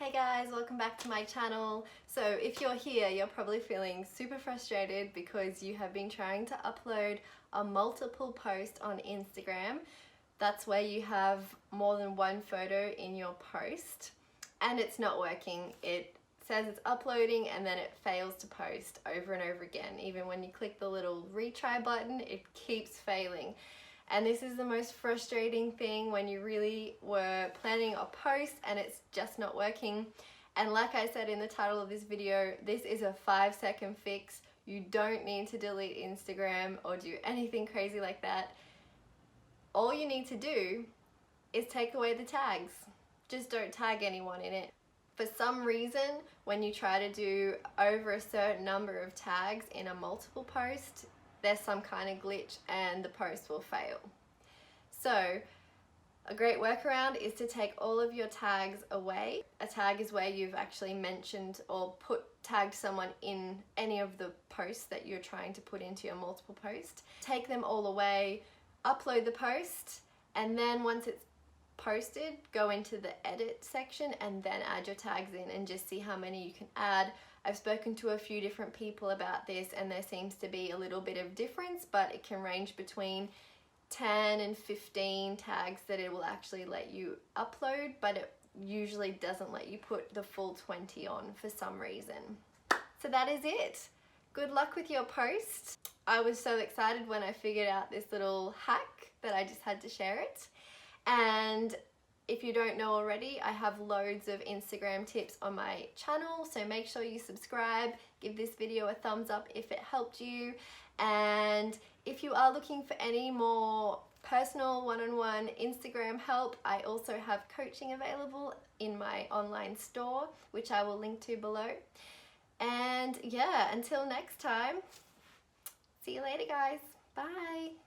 Hey guys, welcome back to my channel. So if you're here, you're probably feeling super frustrated because you have been trying to upload a multiple post on Instagram. That's where you have more than one photo in your post and it's not working. It says it's uploading and then it fails to post over and over again. Even when you click the little retry button, it keeps failing. And this is the most frustrating thing when you really were planning a post and it's just not working. And like I said in the title of this video, this is a 5-second fix. You don't need to delete Instagram or do anything crazy like that. All you need to do is take away the tags. Just don't tag anyone in it. For some reason, when you try to do over a certain number of tags in a multiple post, there's some kind of glitch and the post will fail. So a great workaround is to take all of your tags away. A tag is where you've actually mentioned or tagged someone in any of the posts that you're trying to put into your multiple post. Take them all away, upload the post, and then once it's posted, go into the edit section and then add your tags in and just see how many you can add. I've spoken to a few different people about this and there seems to be a little bit of difference, but it can range between 10 and 15 tags that it will actually let you upload, but it usually doesn't let you put the full 20 on for some reason. So that is it. Good luck with your post. I was so excited when I figured out this little hack that I just had to share it. And if you don't know already, I have loads of Instagram tips on my channel, so make sure you subscribe, give this video a thumbs up if it helped you, and if you are looking for any more personal one-on-one Instagram help, I also have coaching available in my online store, which I will link to below. And yeah, until next time, see you later guys, bye!